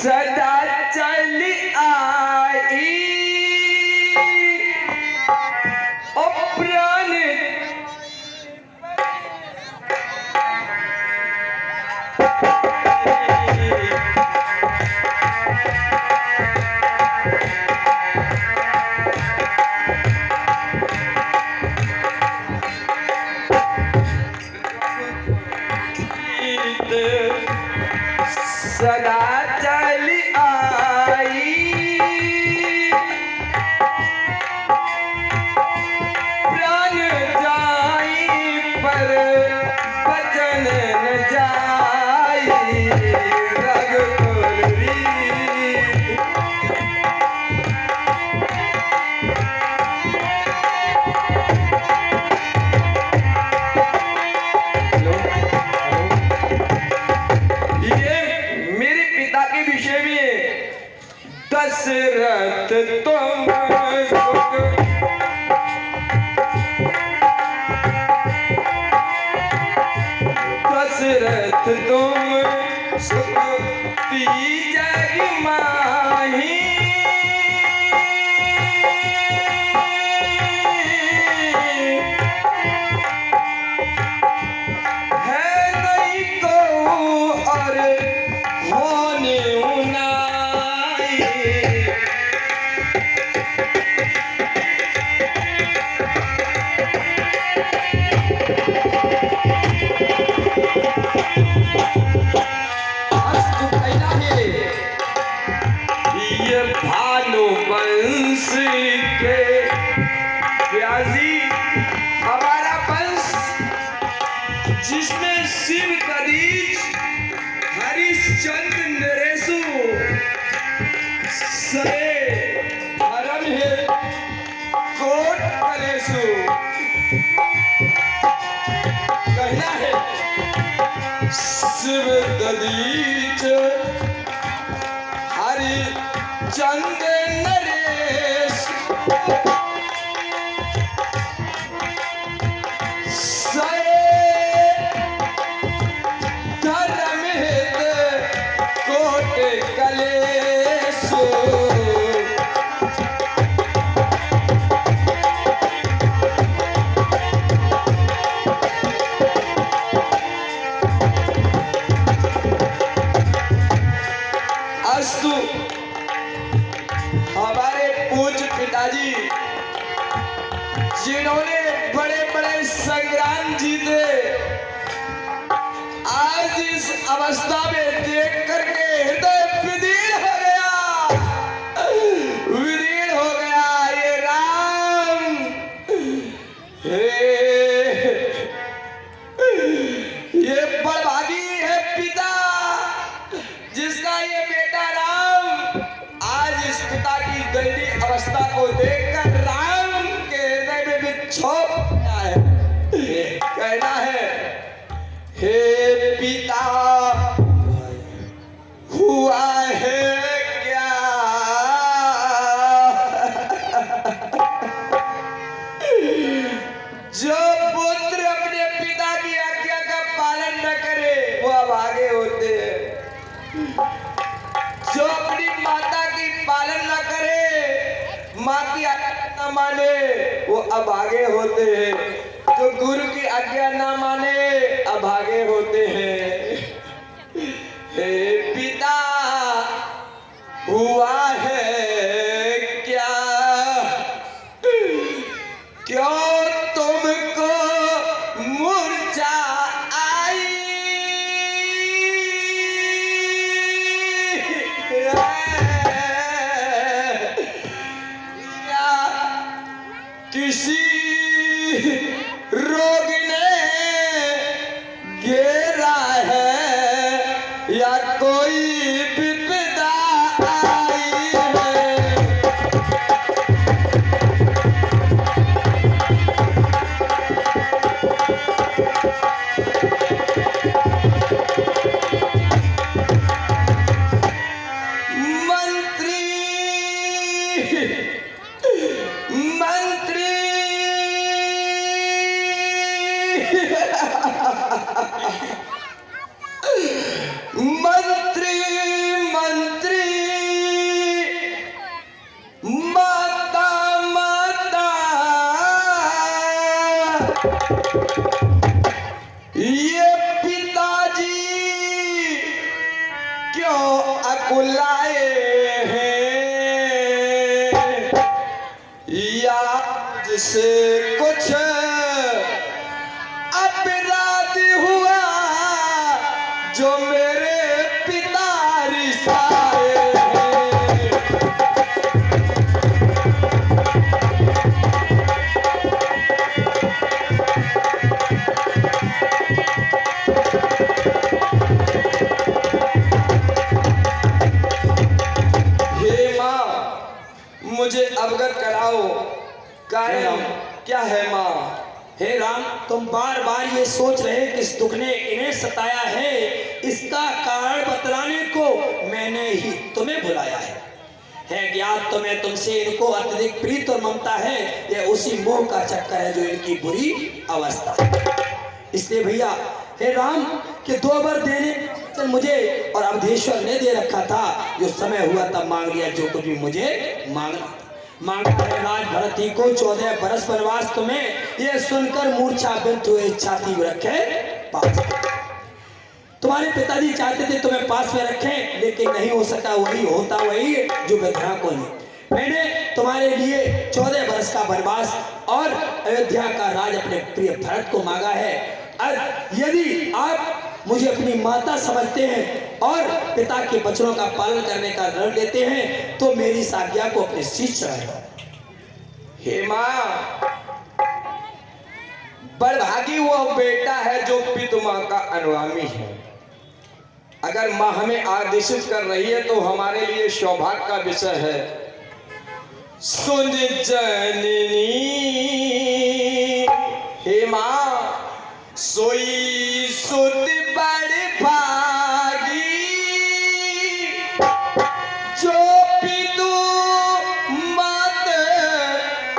सदा चली आई ओ प्राण सदा चली आई प्राण जाई पर बचन न जाई रघुकुल दशरथ तुम दशरथ तुम सुख जग माही है नहीं को और होने वंश के व्यासी हमारा वंश जिसमें शिव कदीज हरिश्चंद्र नरेशु सरे धर्म है कोट कलेशु कहना है शिव कदीज हरिश्चंद्र हमारे पूज्य पिताजी जिन्होंने बड़े बड़े संग्राम जीते आज इस अवस्था में देख करके हृदय विदीर्ण हो गया ये राम ये बड़भागी है पिता जिसका ये बेटा राम आज इस पिता की दयनीय अवस्था को देखकर राम के हृदय में भी क्षोभ गया है। कहना है हे पिता हुआ है क्या जो पुत्र अपने पिता की आज्ञा का पालन न करे वो अभागे होते हैं। जो अपनी माता की पालन न करे माँ की आज्ञा न माने वो अभागे होते हैं। जो गुरु की आज्ञा न माने अभागे होते हैं। हे पिता हुआ है क्या क्यों तुमको मूर्छा आई या किसी रोग ने घेरा है को लाए हैं या जिसे कुछ अपराध हुआ जो मेरे पिता रिसाए हैं। हे माँ, मुझे अवगत कराओ कारण क्या है माँ। हे राम, तुम बार बार ये सोच रहे कि इस दुख ने इन्हें सताया है, इसका कारण बतलाने को मैंने ही तुम्हें बुलाया है ज्ञात तुम्हें तुमसे इनको अत्यधिक प्रीत और ममता है। यह उसी मोह का चक्कर है जो इनकी बुरी अवस्था है। इसलिए भैया हे राम कि 2 वर देने चल मुझे और अवधेश्वर ने दे रखा था, जो समय हुआ तब मांग लिया जो कुछ भी मुझे मांगना मांगता है। राज भरत ही को 14 बरस वनवास तुम्हें, यह सुनकर मूर्छा बिंद हुए छाती रखे पास। तुम्हारे पिताजी चाहते थे तुम्हें पास में रखें, लेकिन नहीं हो सका। वही होता वही जो विधा को नहीं। मैंने तुम्हारे लिए 14 वर्ष का वनवास और अयोध्या का राज अपने प्रिय भरत को मांगा है। यदि आप मुझे अपनी माता समझते हैं और पिता के वचनों का पालन करने का ऋण लेते हैं तो मेरी इस आज्ञा को अपने शीश चढ़ाएगा। हे माँ, बड़भागी वो बेटा है जो पितु माँ का अनुगामी है। अगर माँ हमें आदेशित कर रही है तो हमारे लिए सौभाग्य का विषय है। सुन जननी हे माँ, सोई सुत बड़ भागी जो पितु मत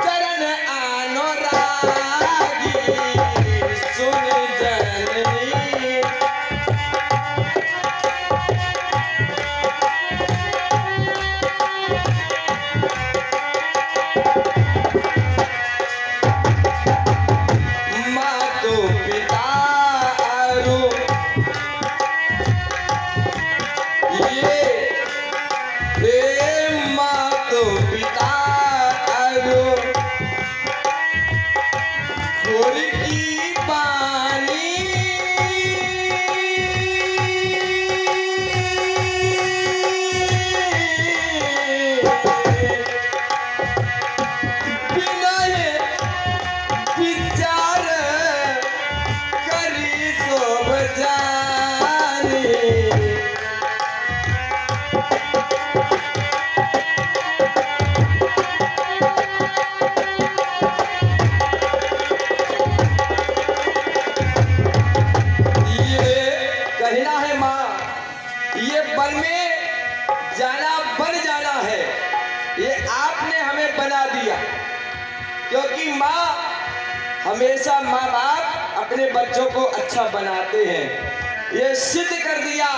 चरण अनुरागी। सुन जननी मातो पिता अरु ये हे मातो पिता अरु घोर की पानी विनय विचार करी शोभ जानी। ये कहना है माँ, ये वन में जाना बन जाना है। ये आपने हमें बना दिया, क्योंकि माँ हमेशा माँ बाप अपने बच्चों को अच्छा बनाते हैं। ये सिद्ध कर दिया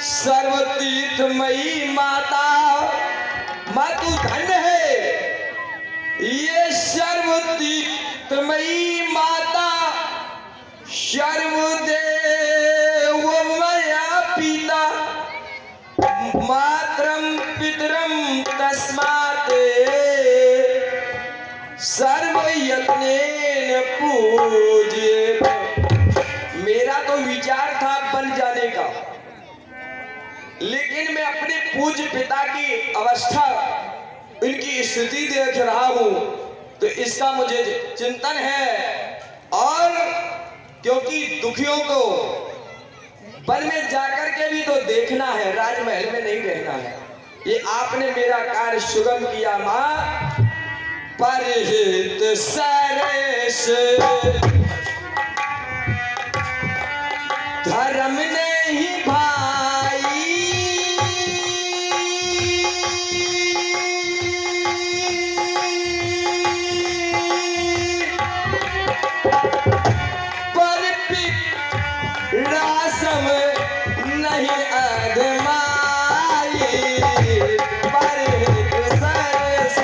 सर्वतीर्थमयी माता। माँ तू धन्य है। ये सर्वतीर्थमयी माता सर्वदेव मया पिता मातरम पितरम तस्मात् सर्वयत्नेन पूज्येत। मेरा तो विचार था बन जाने का, लेकिन मैं अपने पूज्य पिता की अवस्था, इनकी स्थिति देख रहा हूं तो इसका मुझे चिंतन है। और क्योंकि दुखियों को वन में जाकर के भी तो देखना है, राजमहल में नहीं रहना है। ये आपने मेरा कार्य सुगम किया माँ। परहित सरस धर्म नहीं भाई, पर रासम नहीं अधमाई। परहित सरस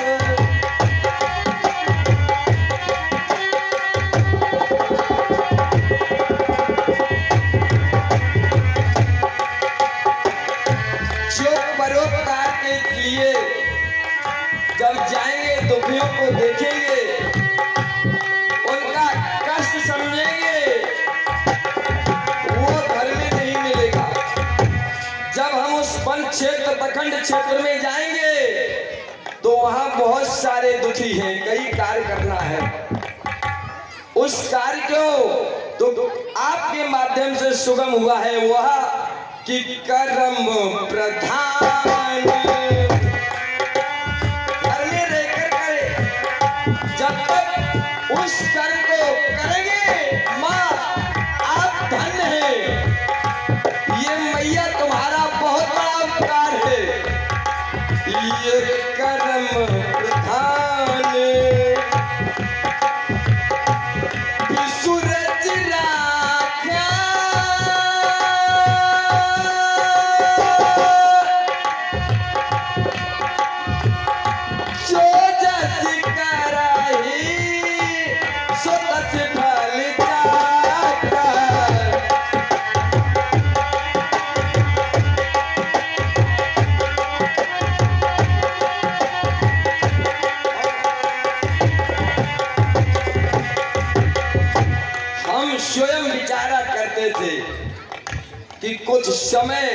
जो क्षेत्र प्रखंड क्षेत्र में जाएंगे तो वहां बहुत सारे दुखी हैं, कई कार्य करना है। उस कार्य को तो आपके माध्यम से सुगम हुआ है वह कि कर्म प्रधान घर में रहकर करे। जब तक उस कर्म को करेंगे माँ आप धन्य है, ये मैया तुम्हारा बहुत बड़ा उपकार है। ये कर्म प्रधान सूरज राख्या जो जस कराही सो तस फल जाता। हम स्वयं विचारा करते थे कि कुछ समय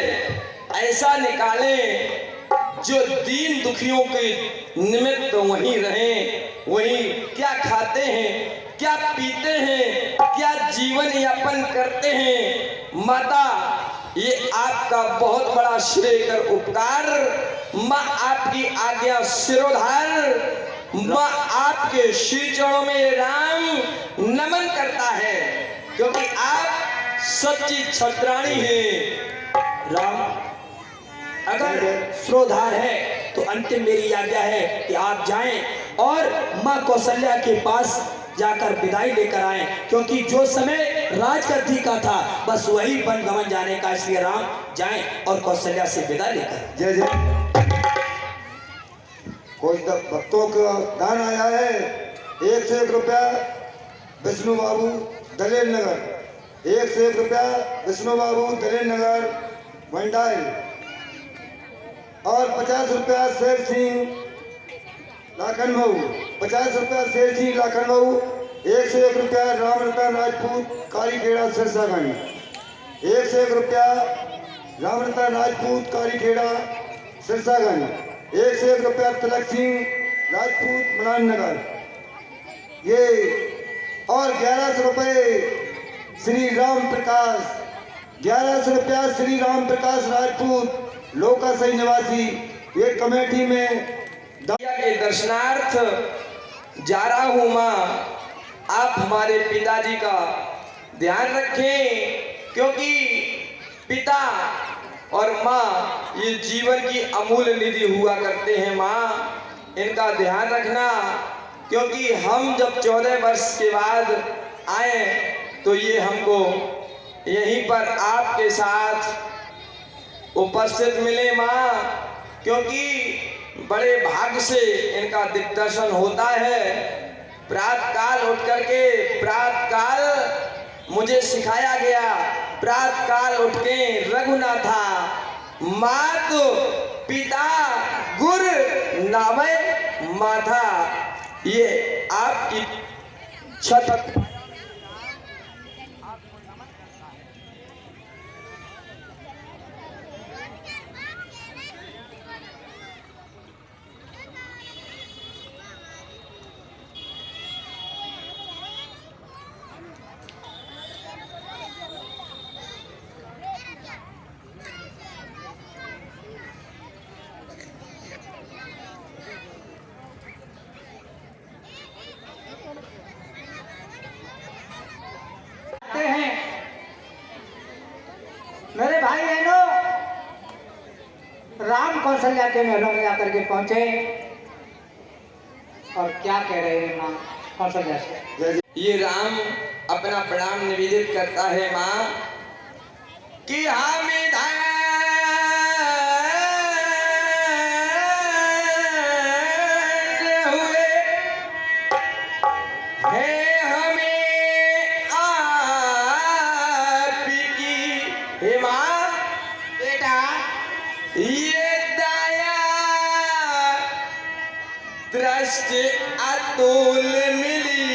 ऐसा निकालें जो दीन दुखियों के निमित्त वहीं रहें, वहीं क्या खाते हैं, क्या पीते हैं, क्या जीवन यापन करते हैं। माता ये आपका बहुत बड़ा श्रेय कर उपकार। माँ आपकी आज्ञा सिरोधार। माँ आपके श्री चरणों में राम नमन करता है क्योंकि आप सच्ची छत्राणी हैं। राम अगर श्रोधार है तो अंतिम मेरी आज्ञा है कि आप जाएं और माँ कौशल्या के पास जाकर विदाई लेकर आएं, क्योंकि जो समय राजगद्दी का था बस वही वन गमन जाने का। इसलिए राम जाएं और कौशल्या से विदा लेकर। जय जय। कोई भक्तों का दान आया है 1 से 1 रुपया विष्णु बाबू दलेर नगर, 1 से 1 रुपया विष्णु बाबू दलेर नगर भंडारी, और 50 रुपया शेर सिंह लाखन बाबू, 50 रुपया शेर सिंह लाखन बाबू, 1 से 1 रुपया राम रतन राजपूत कालीखेड़ा सिरसागंज, 1 से 1 रुपया राम रतन राजपूत कालीखेड़ा सिरसागंज, 1 से 1 रुपया तिलक सिंह राजपूत मनान नगर, ये और 1100 रुपये श्री राम प्रकाश, 1100 रुपया श्री राम प्रकाश राजपूत लोका सही निवासी, ये कमेटी में के दर्शनार्थ जा रहा हूँ। माँ आप हमारे पिताजी का ध्यान रखें क्योंकि पिता और माँ ये जीवन की अमूल्य निधि हुआ करते हैं। माँ इनका ध्यान रखना क्योंकि हम जब 14 वर्ष के बाद आए तो ये हमको यहीं पर आपके साथ उपस्थित मिले। माँ क्योंकि बड़े भाग्य से इनका दिग्दर्शन होता है। प्रातः काल उठ करके प्रातः काल मुझे सिखाया गया, प्रातः काल उठ के रघुनाथा मात पिता गुर नावे माथा, ये आपकी छत हैं। मेरे भाई बहनों, राम कौशल्या के महलों में जाकर के पहुंचे और क्या कह रहे हैं माँ कौशल्या से। ये राम अपना प्रणाम निवेदित करता है माँ कि हम दृष्टि अतुल मिली,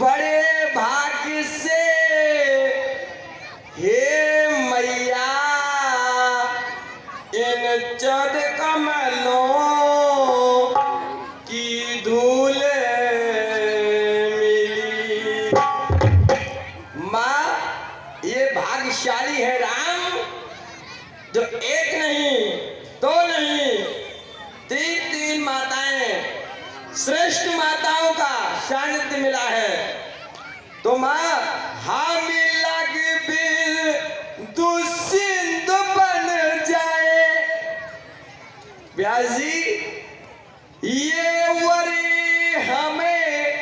बड़े भाग्य से हे भाग्यशाली है राम, जो एक नहीं, दो नहीं, तीन तीन माताएं, श्रेष्ठ माताओं का सानिध्य मिला है। तो माँ हम लग बिन दुसिंध बन जाए, व्यास जी ये वरी हमें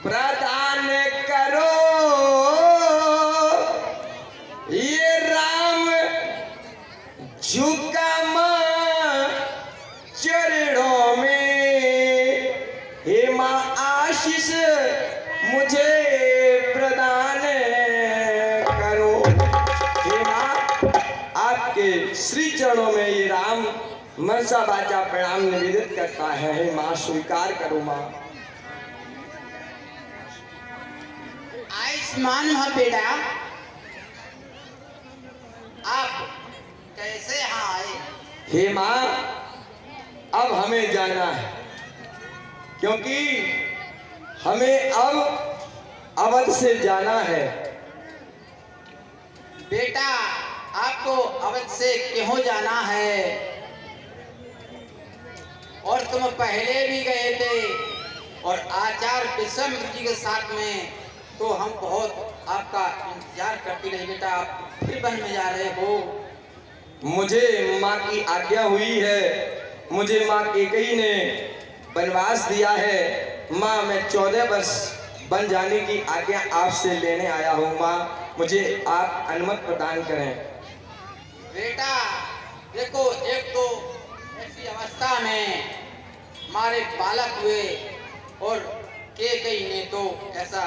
प्रदान करो। ये राम झुका मां चरणों में, हे मां आशीष मुझे प्रदान करो। हे मां आपके श्री चरणों में ये राम मनसा बाचा प्रणाम निवेदित करता है। हे मां स्वीकार करो मां। आयुष्मान भव बेटा, आप कैसे यहाँ आए? हे मां अब हमें जाना है, क्योंकि हमें अब अवध से जाना है। बेटा आपको अवध से क्यों जाना है? और तुम पहले भी गए थे और आचार्य विश्वामित्र जी के साथ में, तो हम बहुत आपका इंतजार करते रहे। बेटा आप फिर वन में जा रहे हो? मुझे माँ की आज्ञा हुई है, मुझे माँ कैकेयी ने वनवास दिया है। माँ मैं 14 वर्ष बन जाने की आज्ञा आपसे लेने आया हूँ। माँ मुझे आप अनुमति प्रदान करें। बेटा देखो, एक तो ऐसी अवस्था में हमारे बालक हुए और कैकेयी ने तो ऐसा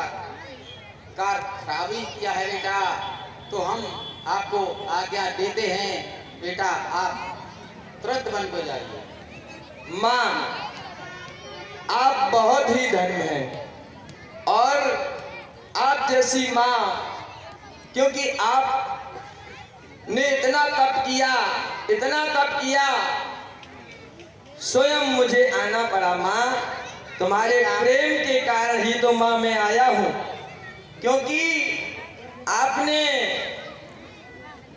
कार खराबी किया है बेटा, तो हम आपको आज्ञा देते हैं बेटा आप तुरंत वन को जाइए। माँ आप बहुत ही धन्य हैं, और आप जैसी माँ, क्योंकि आप ने इतना तप किया, इतना तप किया, स्वयं मुझे आना पड़ा। माँ तुम्हारे प्रेम के कारण ही तो माँ मैं आया हूँ, क्योंकि आपने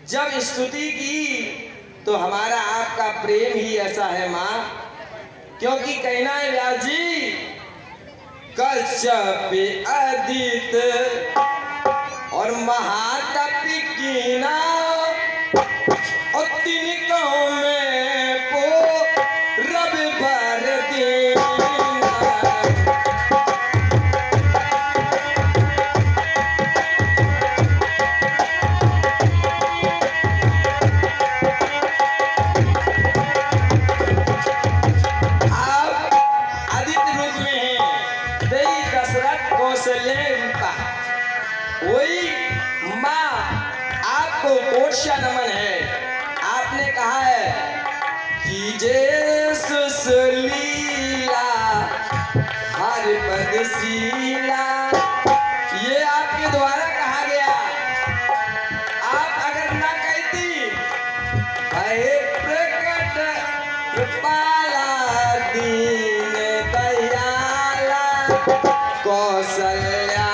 जब स्तुति की तो हमारा आपका प्रेम ही ऐसा है माँ। क्योंकि कहना है व्यास जी, कश्यप अदित और महातपी कीना, और तिनकों में पो रब भर दीना। वही माँ आपको कोटि नमन है। आपने कहा है कीजे सुसलीला हर पदशीला, ये आपके द्वारा कहा गया। आप अगर ना कहती भय प्रकट कृपाला दीन दयाला कौशल्या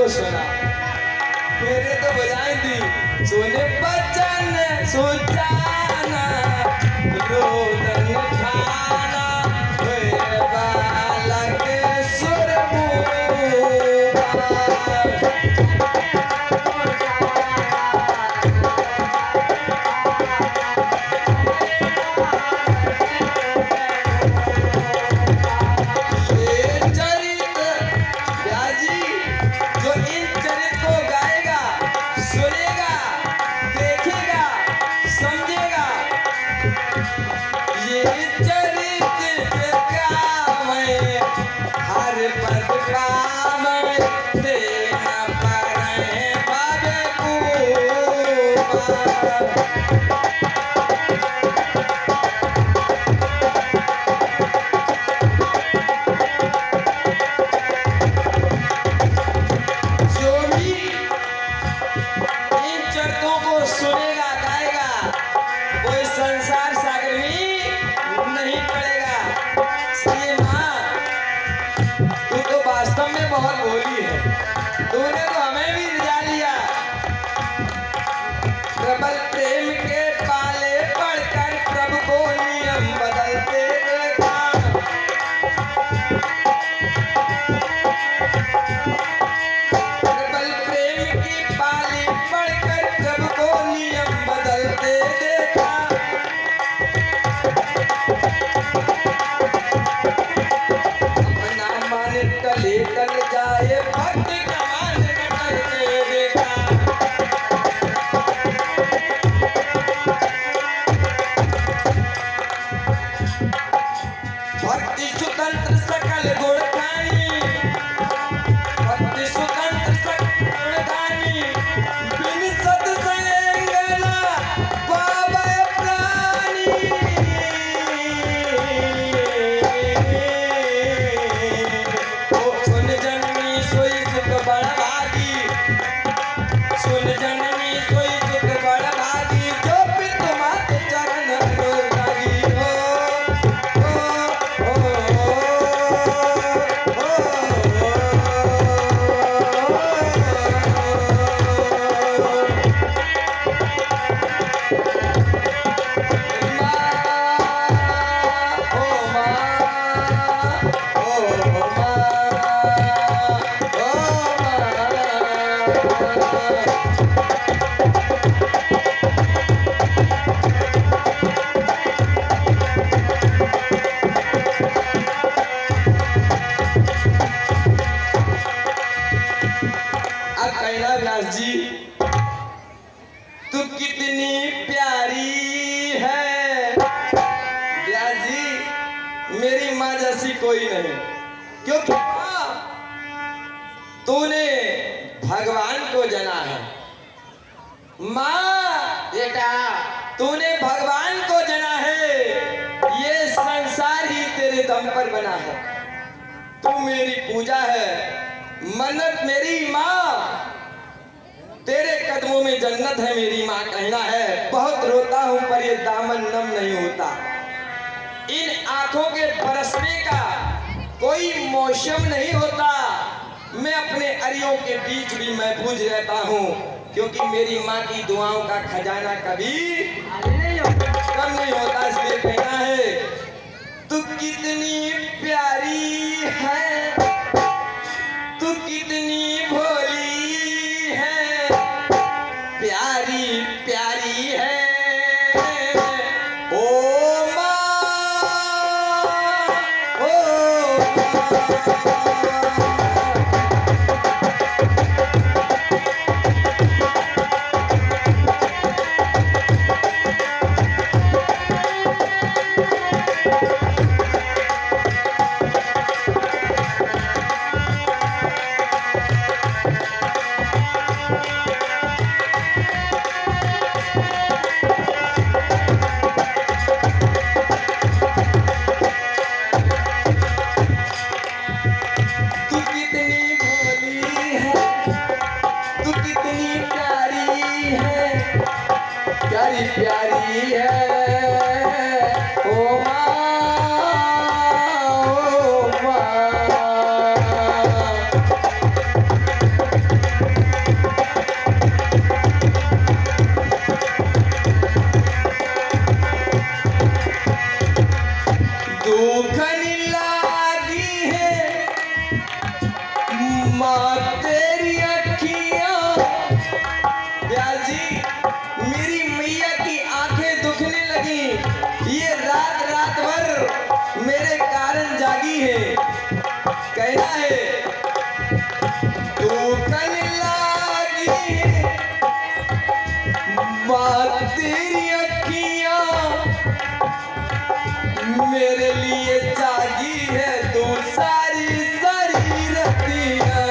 सुना मेरे तो बजाई थी सोने बचन सुजाना रोदन खाना मेरे बालक समझे जो भी इन शर्तों को सुनेगा गाएगा वो इस संसार सागर में नहीं पड़ेगा। इसलिए माँ तू तो वास्तव में बहुत भोली है, तूने तो हमें भी रिझा लिया। प्रबल प्रेम के पाले पढ़कर प्रभु को नियम बदलते देखा। प्रबल प्रेम की पाली पढ़कर प्रभु को नियम बदलते देखा। अपना मन टले टल जाए भक्त का मन न टलते देखा। भक्ति स्वतंत्र सकल गुण खानी, भक्ति स्वतंत्र सकल गुण खानी, बिन सत्संग न पावै प्राणी। ओ सुन जननी सोई सुख बड़ भागी, सुन जननी सोई सुख बड़ भागी, जो पित मात चरण रोज लागी। अब कहना व्यास जी तू कितनी प्यारी है। व्यास जी मेरी माँ जैसी कोई नहीं, क्योंकि माँ तूने भगवान को जाना है। माँ बेटा तूने भगवान को जाना है, ये संसार ही तेरे दम पर बना है। तू मेरी पूजा है, मन्नत मेरी माँ, तेरे कदमों में जन्नत है मेरी माँ कहना है। बहुत रोता हूँ पर ये दामन नम नहीं होता। इन आंखों के बरसने का कोई मौसम नहीं होता। मैं अपने अरियों के बीच भी महफूज रहता हूँ, क्योंकि मेरी माँ की दुआओं का खजाना कभी कम नहीं होता। इसलिए कहना है तू कितनी प्यारी है, तू कितनी भोली है, प्यारी प्यारी है। ओ माँ, ओ माँ। प्यारी है ओ माँ, ओ माँ। दुखनी लागी है माँ तेरी अखियाँ। ब्याजी मेरी मैया की आंखें दुखने लगी, ये रात रात भर मेरे कारण जागी है। कहना है दुखन लागी है माँ तेरी अखियाँ, मेरे लिए जागी है तू सारी सारी रतियाँ।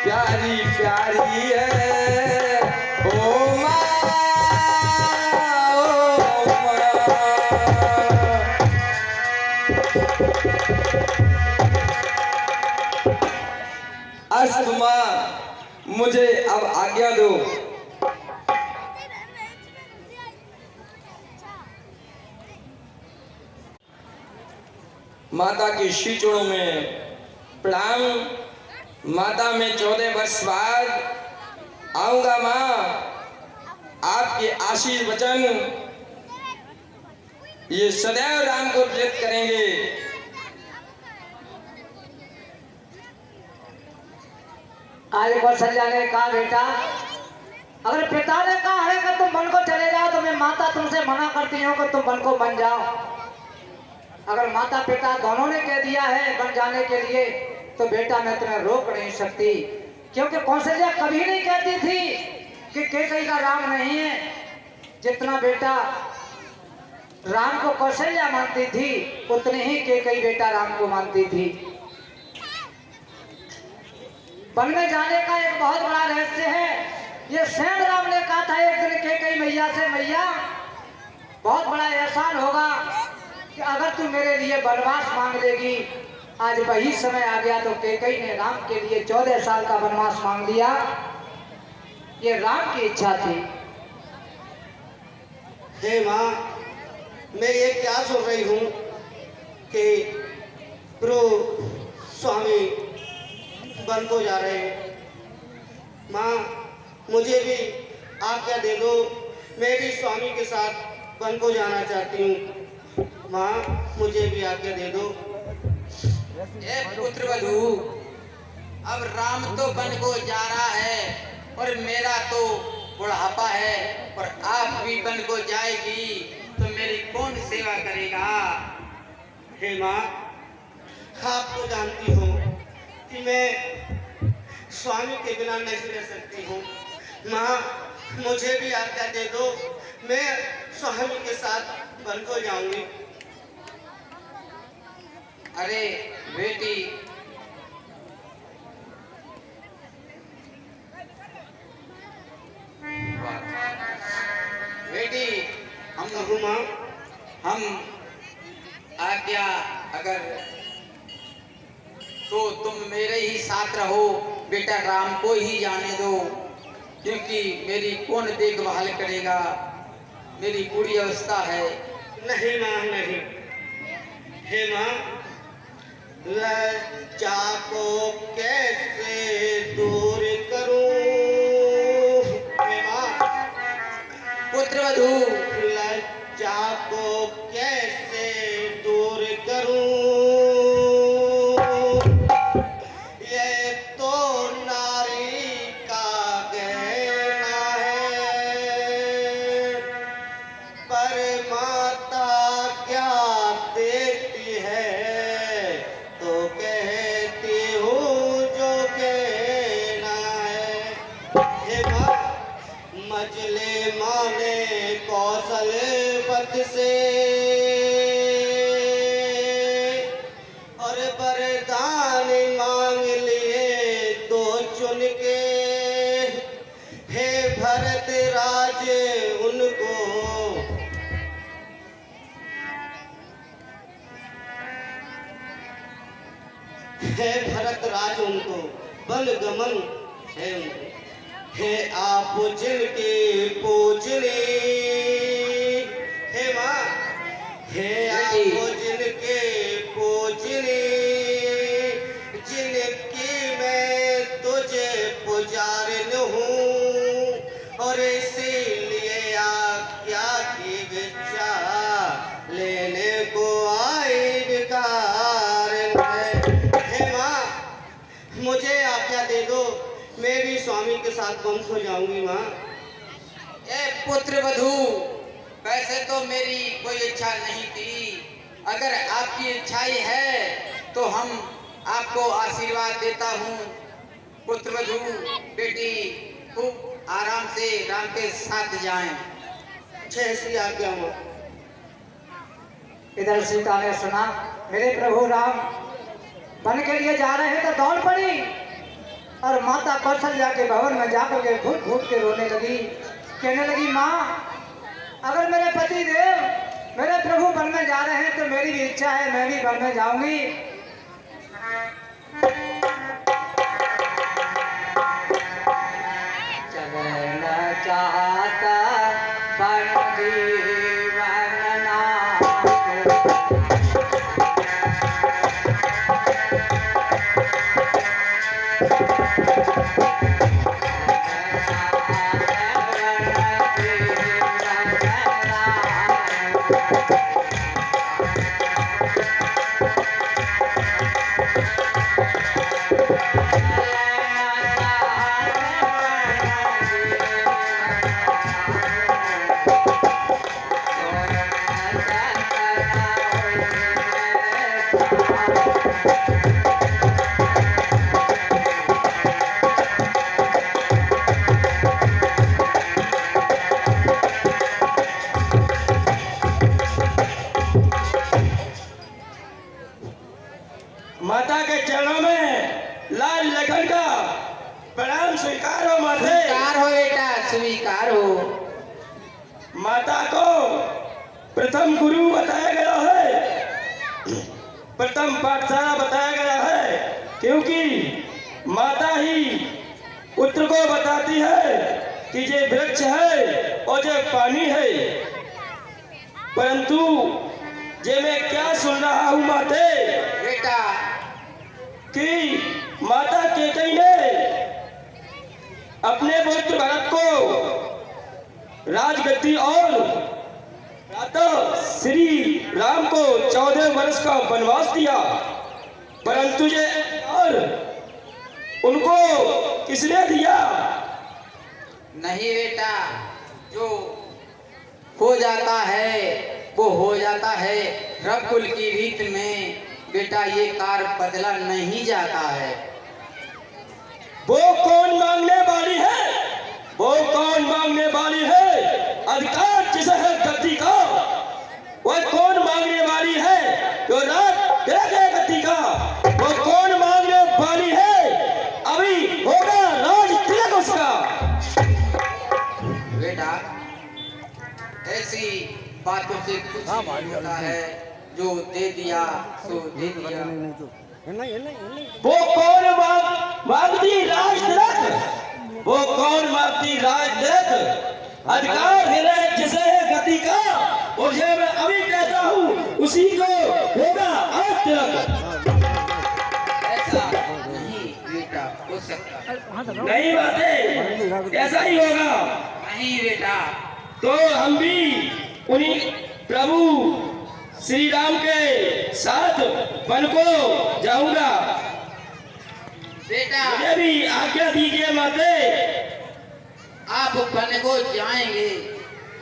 प्यारी प्यारी है ओ माँ, ओ माँ। अस्त माँ, मुझे अब आज्ञा दो। माता के श्रीचरणों में प्रणाम। माता, मैं 14 वर्ष बाद आऊंगा माँ। आपके आशीष वचन ये सदैव राम को प्रेरित करेंगे। काली कौशल्या ने कहा, बेटा अगर पिता ने कहा है कि तुम वन को चले जाओ तो मैं माता तुमसे मना करती हूँ कि तुम वन को बन जाओ। अगर माता पिता दोनों ने कह दिया है बन जाने के लिए तो बेटा मैं तुम्हें रोक नहीं सकती, क्योंकि कौशल्या कभी नहीं कहती थी कि कैकेयी का राम नहीं है। जितना बेटा राम को कौशल्या मानती थी उतनी ही कैकेयी बेटा राम को मानती थी। वन में जाने का एक बहुत बड़ा रहस्य है। ये स्वयं राम ने कहा था एक दिन कैकेयी मैया से, मैया बहुत बड़ा एहसान होगा कि अगर तू मेरे लिए वनवास मांग लेगी। आज वही समय आ गया तो कैकेयी ने राम के लिए 14 साल का वनवास मांग लिया। ये राम की इच्छा थी। हे माँ, मैं ये क्या सुन रही हूँ कि प्रभु स्वामी वन को जा रहे हैं। माँ, मुझे भी आज्ञा दे दो, मैं भी स्वामी के साथ वन को जाना चाहती हूँ। माँ, मुझे भी आज्ञा दे दो। ए पुत्रवधू, अब राम तो वन को जा रहा है और मेरा तो बुढ़ापा है, और आप भी वन को जाएगी तो मेरी कौन सेवा करेगा? हे माँ, आप तो जानती हो कि मैं स्वामी के बिना नहीं रह सकती हूँ। माँ, मुझे भी आज्ञा दे दो, मैं स्वामी के साथ वन को जाऊंगी। अरे बेटी, बेटी हम कहूँ माँ, हम आज्ञा अगर तो तुम मेरे ही साथ रहो। बेटा राम को ही जाने दो, क्योंकि मेरी कौन देखभाल करेगा? मेरी बुरी अवस्था है। नहीं माँ, नहीं। हे माँ, लज्जा को कैसे दूर करूं? हे माँ, पुत्रवधू, लज्जा को कैसे दूर करूं? ये तो नारी का गहना है, पर माता क्या देती है तो कहती हूँ जो कहना है। हे माँ, मजले माने कौशलपति से और वरदान मांग लिए दो चुन के। हे भरत राज उनको है, भरत राज उनको बल गमन है उनको। हे आप जिनके पूजने, हे माँ, हे आप जिनके पूजने, जिनकी मैं तुझे पुजारिन हूँ, और इसीलिए आज्ञा की भिक्षा लेने को आई विकार है। हे माँ, मुझे आज्ञा दे दो, मैं भी स्वामी के साथ वन हो जाऊंगी। माँ, ए पुत्रवधू, वैसे तो मेरी कोई इच्छा नहीं थी। अगर आपकी इच्छा ही है तो हम आपको आशीर्वाद देता हूँ। पुत्रवधू बेटी खूब आराम से राम के साथ जाएं। जैसी आज्ञा माँ। इधर सीता ने सुना मेरे प्रभु राम वन के लिए जा रहे हैं तो दौड़ पड़ी। और माता कौशल्या के भवन में जाकर के घुट घुट के रोने लगी। कहने लगी, माँ अगर मेरे पति देव मेरे प्रभु वन में जा रहे हैं तो मेरी भी इच्छा है, मैं भी वन में जाऊंगी। चलना चाहता वन जीवन नाथ। माता के चरणों में लाल लखन का प्रणाम स्वीकार हो माते। स्वीकार हो बेटा, स्वीकार हो। माता को प्रथम गुरु बताया गया है, प्रथम पाठशाला बताया गया है, क्योंकि माता ही पुत्र को बताती है कि ये वृक्ष है और ये पानी है। परंतु ये मैं क्या सुन रहा हूँ माते बेटा कि माता केकई ने अपने पुत्र भरत को राजगद्दी और प्रातः श्री राम को 14 वर्ष का वनवास दिया, परंतु ये और उनको किसने दिया? नहीं बेटा, जो हो जाता है वो हो जाता है। रकुल की रीत में बेटा ये कार्य बदला नहीं जाता है। वो कौन मांगने वाली है? वो कौन मांगने वाली है? अधिकार जिसे है गद्दी का, वह कौन मांगने वाली है? जो रात तेरे गद्दी का, वो कौन मांगने वाली है? अभी होगा राज तिलक उसका। बेटा ऐसी बातों से कुछ नहीं होता है, जो दे दिया सो दे दिया। वो कौन मांगती राज तिलक? वो कौन मांगती राज तिलक? अधिकार है जिसे है गति का, और ये मैं अभी कहता हूँ उसी को होगा आज तिलक। ऐसा नहीं बेटा हो सकता। नहीं बातें ऐसा ही होगा। नहीं बेटा, तो हम भी उन्हीं प्रभु श्री राम के साथ वन को जाऊंगा। बेटा मुझे भी आज्ञा दीजिए माते। आप वन को जाएंगे,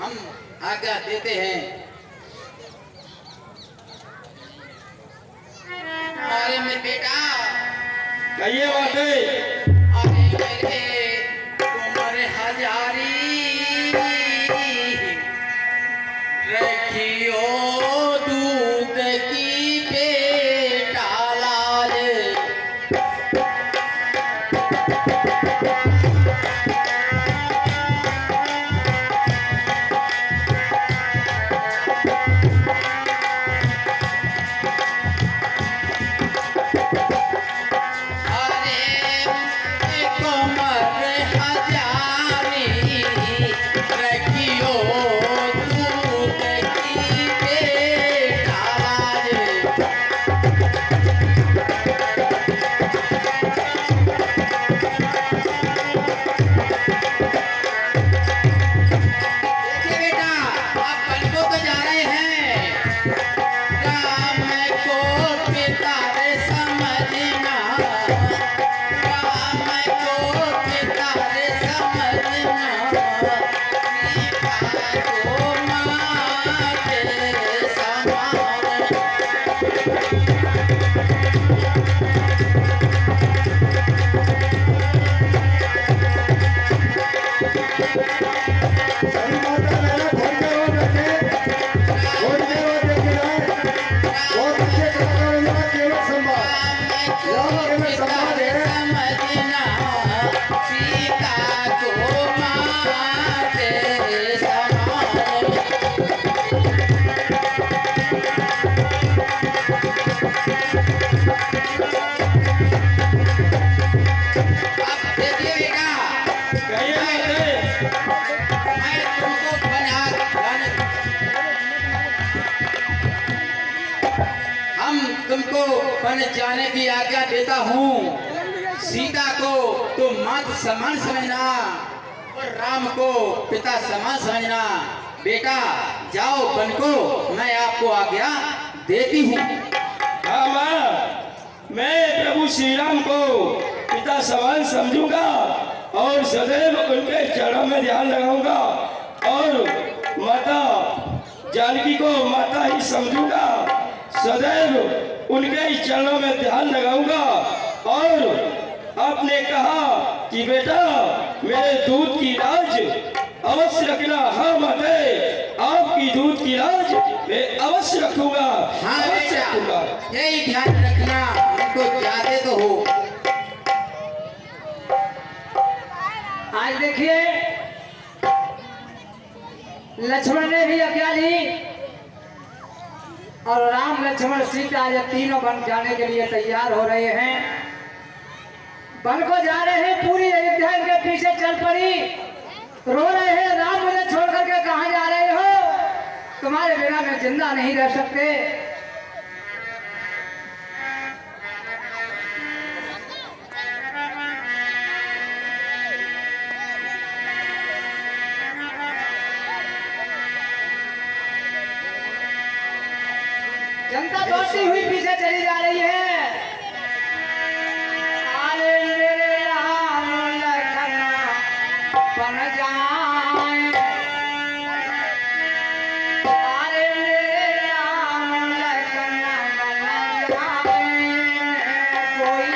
हम आज्ञा देते हैं। अरे मेरे बेटा, कहिए माते। अरे मेरे तुमरे हजारी रखियो दूध की बेटा लाज। अरे वन जाने की आज्ञा देता हूँ। सीता को तो माता समान समझना और राम को पिता समान समझना। बेटा जाओ वन को, मैं आपको आज्ञा देती हूँ। हाँ माँ, मैं प्रभु श्री राम को पिता समान समझूंगा और सदैव उनके चरणों में ध्यान लगाऊंगा और माता जानकी को माता ही समझूंगा, सदैव उनके ही चरणों में ध्यान लगाऊंगा। और आपने कहा कि बेटा मेरे दूध की लाज अवश्य रखना। हाँ माता, आपकी दूध की लाज मैं अवश्य रखूंगा। हाँ अवश्य रखूंगा। बेटा, यही ध्यान रखना, उनको जाते तो हो। आज देखिए लक्ष्मण ने भी आज्ञा दी और राम लक्ष्मण सीता ये तीनों वन जाने के लिए तैयार हो रहे हैं। वन को जा रहे हैं, पूरी अयोध्या इनके पीछे चल पड़ी। रो रहे हैं, राम मुझे छोड़ करके कहाँ जा रहे हो? तुम्हारे बिना मैं जिंदा नहीं रह सकते। जनता दौड़ती हुई पीछे चली जा रही है। अरे मेरे राम लखन बन जाए, अरे मेरे राम लखन बन जाए, कोई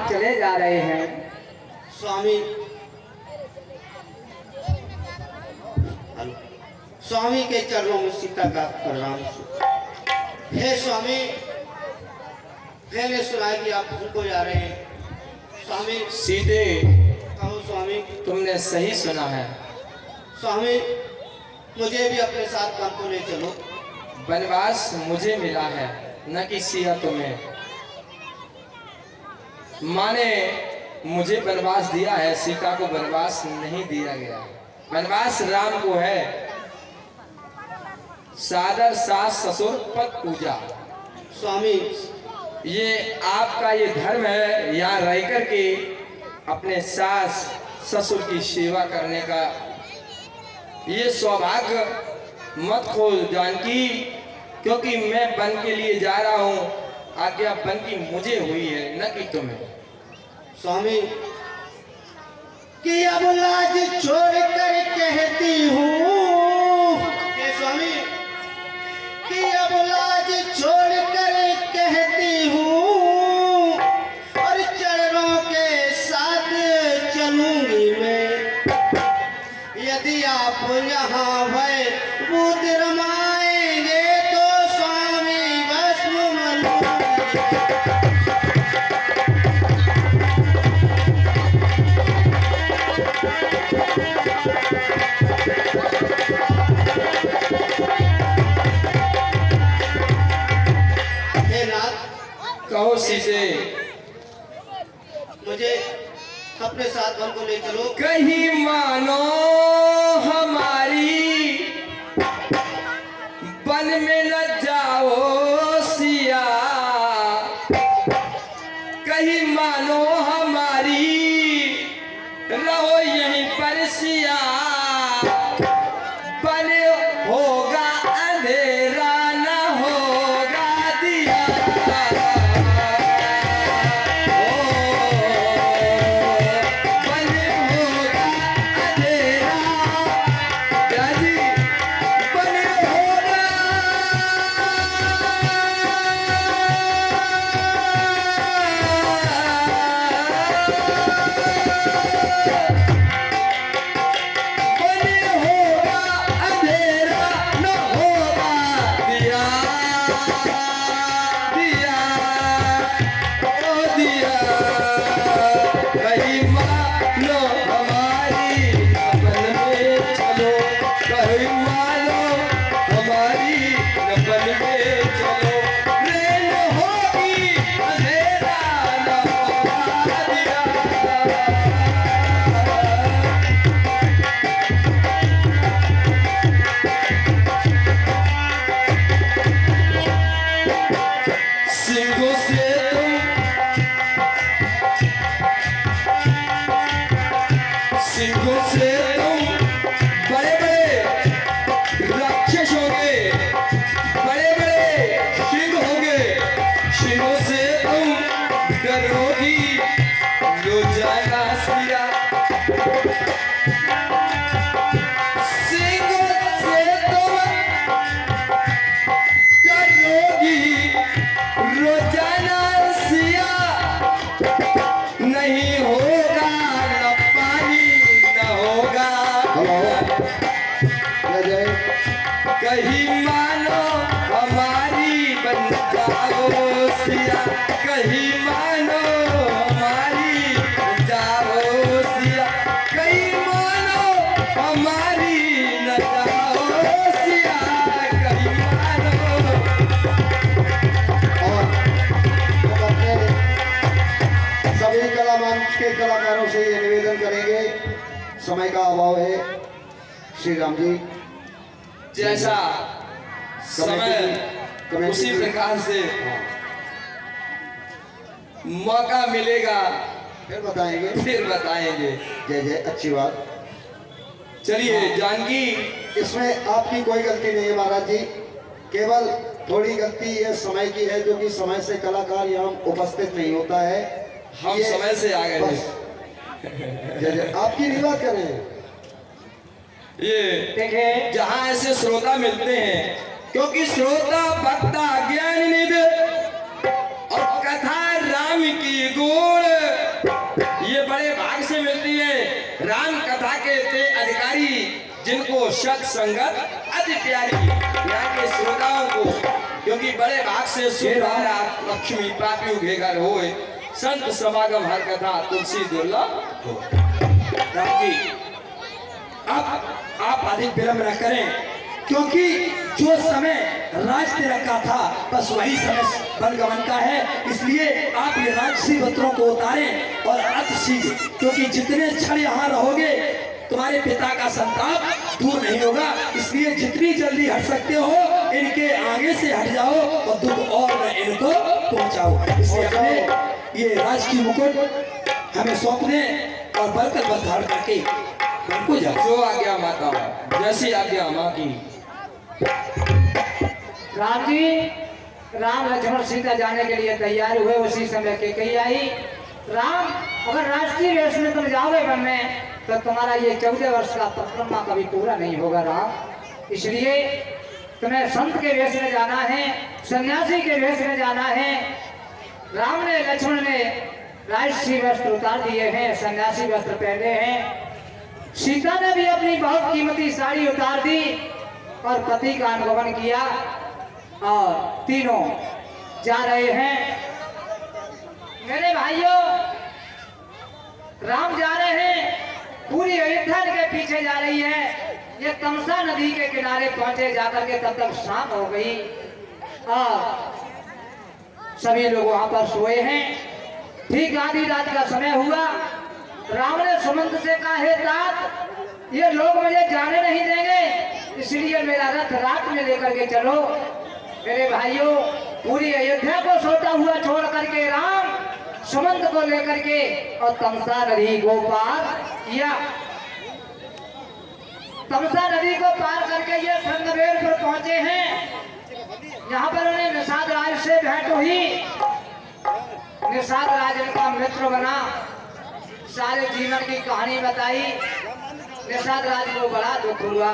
चले जा रहे हैं। स्वामी स्वामी के चरणों में सीता का प्रणाम। हे स्वामी, मैंने सुना कि आप उनको जा रहे हैं। स्वामी सीधे कहो स्वामी। तुमने सही सुना है। स्वामी, मुझे भी अपने साथ काम को ले चलो। वनवास मुझे मिला है, न कि सिया तुम्हें। माँ ने मुझे वनवास दिया है, सीता को वनवास नहीं दिया गया। वनवास राम को है। सादर सास ससुर पद पूजा। स्वामी, ये आपका ये धर्म है, यहाँ रह कर के अपने सास ससुर की सेवा करने का ये सौभाग्य मत खो जानकी, क्योंकि मैं वन के लिए जा रहा हूँ। आज्ञा वन की मुझे हुई है, न कि तुम्हें। स्वामी, कि अब लाज छोड़ कर कहती हूँ। स्वामी, कि अब लाज छोड़ कर कहती हूँ और चरणों के साथ चलूंगी मैं। यदि आप यहाँ भय बुद्ध रमाएंगे तो स्वामी भस्म मलूंगी। कहो शीशे। मुझे अपने साथ वन को ले चलो। कहीं मानो हमारी वन में न जाओ सिया, कहीं मानो हमारी रहो यहीं पर सिया, वन होगा अंधेरा न होगा दिया। सिंहों से तुम बड़े बड़े राक्षस होगे, बड़े बड़े सिंह होगे, सिंहों से तुम डरोगी रोजाना सिया। सिंहों से तुम डरोगी रोजाना सिया, नहीं होगा न पानी न होगा। कहीं मानो हमारी बन जाओ सिया, कहीं मानो हमारी बन जाओ सिया, कहीं मानो हमारी न जाओ सिया, कहीं मानो। और हम अपने सभी कला मंच के कलाकारों से ये निवेदन करेंगे, समय का अभाव है। श्री राम जी जैसा समय कमेटी उसी प्रकार से मौका मिलेगा फिर बताएंगे। फिर बताएंगे। जय जय, अच्छी बात। चलिए जानकी, इसमें आपकी कोई गलती नहीं है महाराज जी, केवल थोड़ी गलती ये समय की है, जो कि समय से कलाकार यहाँ उपस्थित नहीं होता है। हम ये समय से आ गए बस। जय जय, आपकी नहीं बात कर रहे हैं। ये देखिए जहाँ ऐसे श्रोता मिलते हैं, क्योंकि श्रोता वक्ता ज्ञान निधि और कथा राम की गुण ये बड़े भाग से मिलती है। राम कथा के ते अधिकारी जिनको सत्संगत अति प्यारी, यहाँ के श्रोताओं को, क्योंकि बड़े भाग से सुधारा लक्ष्मी प्राप्ति उघे घर होए, संत समागम हर कथा तुलसी दुर्लभ हो। राम जी, आप अधिक विलंब न करें, क्योंकि जो समय राज ने रखा था बस वही समय वनगमन का है। इसलिए आप ये राजसी वस्त्रों को उतारें और अति शीघ्र, क्योंकि जितने क्षण यहाँ रहोगे तुम्हारे पिता का संताप दूर नहीं होगा। इसलिए जितनी जल्दी हट सकते हो इनके आगे से हट जाओ और दुख और न इनको पहुंचाओ। इसलिए अपने ये राज की मुकुट हमें सौंपने और बरकत धारण करके उनको जाओ। जो आज्ञा माता, जैसी आज्ञा माँ की। राम जी, राम लक्ष्मण सीता जाने के लिए तैयार हुए। उसी समय के कही आई, राम अगर राष्ट्रीय वेश में तुम जाओगे वन में तो तुम्हारा ये 14 वर्ष का परिक्रमा कभी पूरा नहीं होगा राम। इसलिए तुम्हें संत के वेश में जाना है, सन्यासी के वेश में जाना है। राम ने लक्ष्मण ने राष्ट्रीय वस्त्र उतार दिए हैं, सन्यासी वस्त्र पहने हैं। सीता ने भी अपनी बहुत कीमती साड़ी उतार दी और पति का अनुगमन किया और तीनों जा रहे हैं। मेरे भाइयों, राम जा रहे हैं, पूरी अयोध्या के पीछे जा रही है। ये तमसा नदी के किनारे पहुंचे, जाकर के तब तक शाम हो गई और सभी लोग वहां पर सोए हैं। ठीक आधी रात का समय हुआ। राम ने सुमंत से कहा, हे तात, ये लोग मुझे जाने नहीं देंगे, इसलिए मेरा रथ रात में लेकर के चलो। मेरे भाइयों, पूरी अयोध्या को सोता हुआ छोड़ करके राम सुमंत को लेकर के और तमसा नदी को पार किया। तमसा नदी को पार करके ये संगमेर पर पहुंचे हैं। यहाँ पर उन्हें निषाद राज से भेंट हुई। निषाद राज इनका मित्र बना, सारे जीवन की कहानी बताई। निषाद राज को बड़ा दुख हुआ।